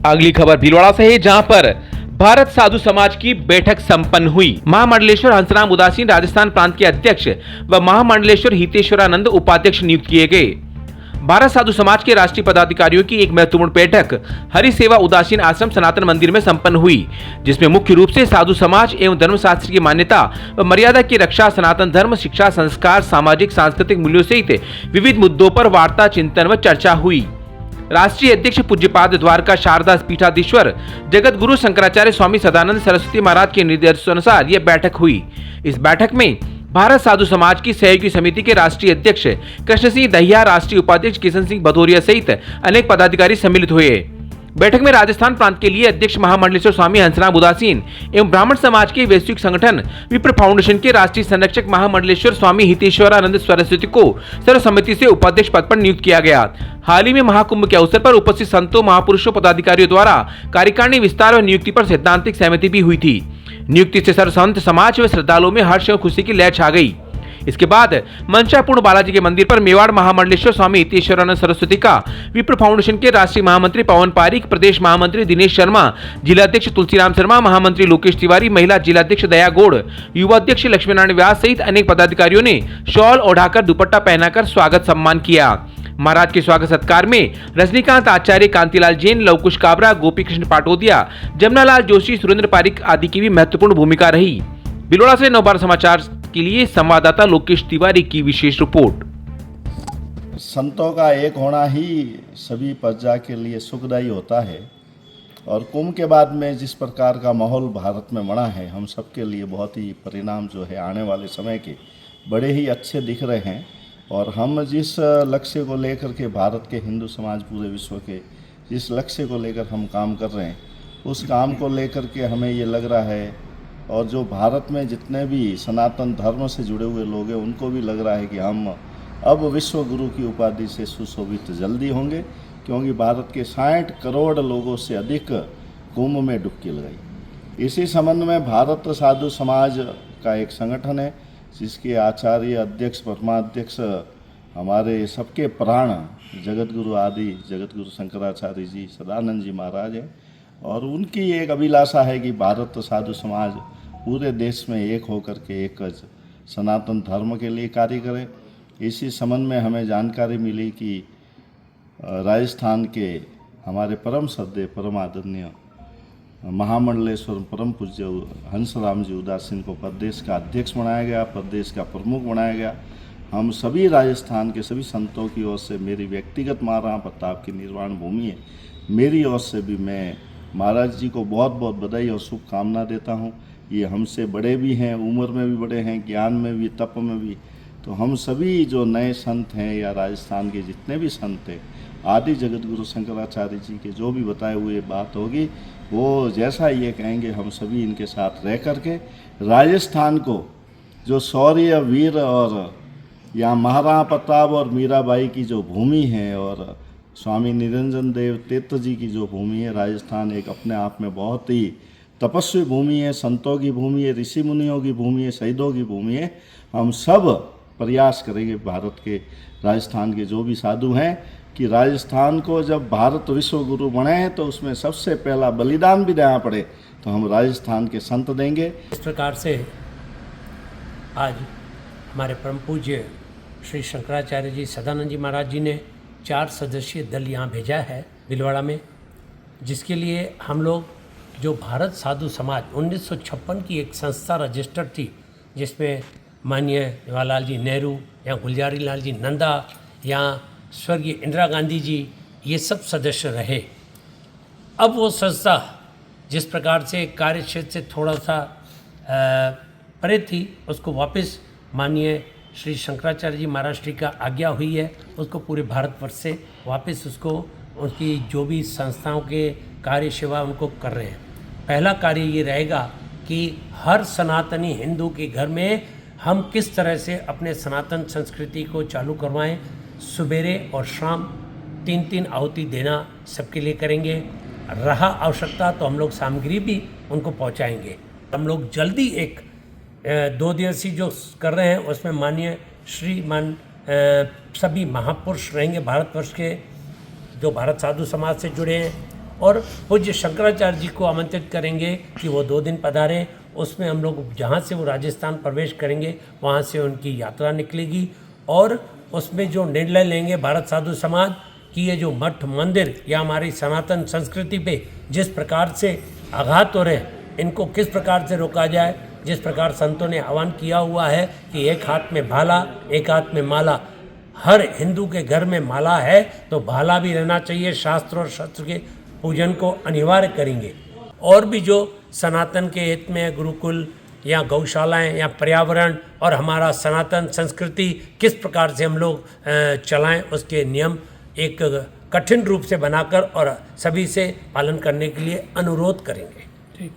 अगली खबर भीलवाड़ा से है, जहां पर भारत साधु समाज की बैठक संपन्न हुई। महामंडलेश्वर हंसराम उदासीन राजस्थान प्रांत के अध्यक्ष व महामंडलेश्वर हितेश्वरानंद उपाध्यक्ष नियुक्त किए गए। भारत साधु समाज के राष्ट्रीय पदाधिकारियों की एक महत्वपूर्ण बैठक हरि सेवा उदासीन आश्रम सनातन मंदिर में संपन्न हुई, जिसमें मुख्य रूप से साधु समाज एवं धर्मशास्त्र की मान्यता व मर्यादा की रक्षा, सनातन धर्म, शिक्षा, संस्कार, सामाजिक सांस्कृतिक मूल्यों सहित विविध मुद्दों पर वार्ता, चिंतन व चर्चा हुई। राष्ट्रीय अध्यक्ष पूज्यपाद द्वारका शारदा पीठाधीश्वर जगत गुरु शंकराचार्य स्वामी सदानंद सरस्वती महाराज के निर्देशानुसार यह बैठक हुई। इस बैठक में भारत साधु समाज की सहयोगी समिति के राष्ट्रीय अध्यक्ष कृष्ण सिंह दहिया, राष्ट्रीय उपाध्यक्ष किशन सिंह भदौरिया सहित अनेक पदाधिकारी सम्मिलित हुए। बैठक में राजस्थान प्रांत के लिए अध्यक्ष महामंडलेश्वर स्वामी हंसराम उदासीन एवं ब्राह्मण समाज के वैश्विक संगठन विप्र फाउंडेशन के राष्ट्रीय संरक्षक महामंडलेश्वर स्वामी हितेश्वरानंद सरस्वती को सर्वसम्मति से उपाध्यक्ष पद पर नियुक्त किया गया। हाल ही में महाकुंभ के अवसर पर उपस्थित संतों, महापुरुषों, पदाधिकारियों द्वारा कार्यकारिणी विस्तार और नियुक्ति पर सैद्धांतिक सहमति भी हुई थी। नियुक्ति से सर्वसंत समाज व श्रद्धालुओं में हर्ष और खुशी की लहर छा गई। इसके बाद मंचापूर्ण बालाजी के मंदिर पर मेवाड़ महामंडलेश्वर स्वामी हितेश्वरानंद सरस्वती का विप्र फाउंडेशन के राष्ट्रीय महामंत्री पवन पारिक, प्रदेश महामंत्री दिनेश शर्मा, जिलाध्यक्ष तुलसीराम शर्मा, महामंत्री लोकेश तिवारी, महिला जिलाध्यक्ष दया गौड़, युवा अध्यक्ष लक्ष्मीनारायण व्यास सहित अनेक पदाधिकारियों ने शॉल ओढ़ाकर दुपट्टा पहनाकर स्वागत सम्मान किया। महाराज के स्वागत सत्कार में रजनीकांत आचार्य, कांतिलाल जैन, लवकुश काबरा, गोपी कृष्ण पाटोदिया, जमनालाल जोशी, सुरेंद्र पारिक आदि की भी महत्वपूर्ण भूमिका रही। भीलवाड़ा से नवभारत समाचार के लिए संवाददाता लोकेश तिवारी की विशेष रिपोर्ट। संतों का एक होना ही सभी प्रजा के लिए सुखदायी होता है और कुंभ के बाद में जिस प्रकार का माहौल भारत में बना है, हम सबके लिए बहुत ही परिणाम जो है आने वाले समय के बड़े ही अच्छे दिख रहे हैं। और हम जिस लक्ष्य को लेकर के, भारत के हिंदू समाज पूरे विश्व के जिस लक्ष्य को लेकर हम काम कर रहे हैं, उस काम को लेकर के हमें ये लग रहा है, और जो भारत में जितने भी सनातन धर्म से जुड़े हुए लोग हैं उनको भी लग रहा है कि हम अब विश्व गुरु की उपाधि से सुशोभित जल्दी होंगे, क्योंकि भारत के 60 करोड़ लोगों से अधिक कुंभ में डुबकी लगाई। इसी संबंध में भारत साधु समाज का एक संगठन है जिसके आचार्य, अध्यक्ष, परमाध्यक्ष हमारे सबके प्राण जगत गुरु आदि जगत गुरु शंकराचार्य जी, सदानंद जी महाराज हैं। और उनकी एक अभिलाषा है कि भारत साधु समाज पूरे देश में एक होकर के एक सनातन धर्म के लिए कार्य करे। इसी संबंध में हमें जानकारी मिली कि राजस्थान के हमारे परम श्रद्धेय, परम आदरणीय महामंडलेश्वर परम पूज्य हंसराम जी उदासीन को प्रदेश का अध्यक्ष बनाया गया, प्रदेश का प्रमुख बनाया गया। हम सभी राजस्थान के सभी संतों की ओर से, मेरी व्यक्तिगत महाराणा प्रताप की निर्वाण भूमि है, मेरी ओर से भी मैं महाराज जी को बहुत बहुत बधाई और शुभकामना देता हूँ। ये हमसे बड़े भी हैं, उम्र में भी बड़े हैं, ज्ञान में भी, तप में भी। तो हम सभी जो नए संत हैं या राजस्थान के जितने भी संत हैं, आदि जगत गुरु शंकराचार्य जी के जो भी बताए हुए बात होगी, वो जैसा ये कहेंगे हम सभी इनके साथ रह करके राजस्थान को जो शौर्य, वीर और यहाँ महाराणा प्रताप और मीराबाई की जो भूमि है और स्वामी निरंजन देव तीर्थ जी की जो भूमि है, राजस्थान एक अपने आप में बहुत ही तपस्वी भूमि है, संतों की भूमि है, ऋषि मुनियों की भूमि है, शहीदों की भूमि है। हम सब प्रयास करेंगे भारत के, राजस्थान के जो भी साधु हैं, कि राजस्थान को जब भारत विश्व गुरु बने तो उसमें सबसे पहला बलिदान भी देना पड़े तो हम राजस्थान के संत देंगे। इस प्रकार से आज हमारे परम पूज्य श्री शंकराचार्य जी, सदानंद जी महाराज जी ने 4 सदस्यीय दल यहाँ भेजा है भीलवाड़ा में, जिसके लिए हम लोग जो भारत साधु समाज 1956 की एक संस्था रजिस्टर्ड थी, जिसमें माननीय जवाहरलाल जी नेहरू या गुलजारी लाल जी नंदा या स्वर्गीय इंदिरा गांधी जी, ये सब सदस्य रहे। अब वो संस्था जिस प्रकार से कार्य क्षेत्र से थोड़ा सा परे थी, उसको वापस माननीय श्री शंकराचार्य जी महाराज जी का आज्ञा हुई है, उसको पूरे भारतवर्ष से वापस उसको उनकी जो भी संस्थाओं के कार्य सेवा उनको कर रहे हैं। पहला कार्य ये रहेगा कि हर सनातनी हिंदू के घर में हम किस तरह से अपने सनातन संस्कृति को चालू करवाएं। सुबेरे और शाम 3-3 आहुति देना सबके लिए करेंगे। रहा आवश्यकता तो हम लोग सामग्री भी उनको पहुंचाएंगे। हम लोग जल्दी एक 2 दिवसीय जो कर रहे हैं उसमें माननीय श्रीमान सभी महापुरुष रहेंगे भारतवर्ष के, जो भारत साधु समाज से जुड़े हैं, और पूज्य शंकराचार्य जी को आमंत्रित करेंगे कि वो 2 दिन पधारें। उसमें हम लोग जहाँ से वो राजस्थान प्रवेश करेंगे वहाँ से उनकी यात्रा निकलेगी और उसमें जो निर्णय लेंगे भारत साधु समाज कि ये जो मठ मंदिर या हमारी सनातन संस्कृति पे जिस प्रकार से आघात हो रहे हैं, इनको किस प्रकार से रोका जाए। जिस प्रकार संतों ने आह्वान किया हुआ है कि एक हाथ में भाला एक हाथ में माला, हर हिंदू के घर में माला है तो भाला भी रहना चाहिए। शास्त्र और शस्त्र के पूजन को अनिवार्य करेंगे और भी जो सनातन के हित में गुरुकुल या गौशालाएं या पर्यावरण और हमारा सनातन संस्कृति किस प्रकार से हम लोग चलाएं, उसके नियम एक कठिन रूप से बनाकर और सभी से पालन करने के लिए अनुरोध करेंगे। ठीक।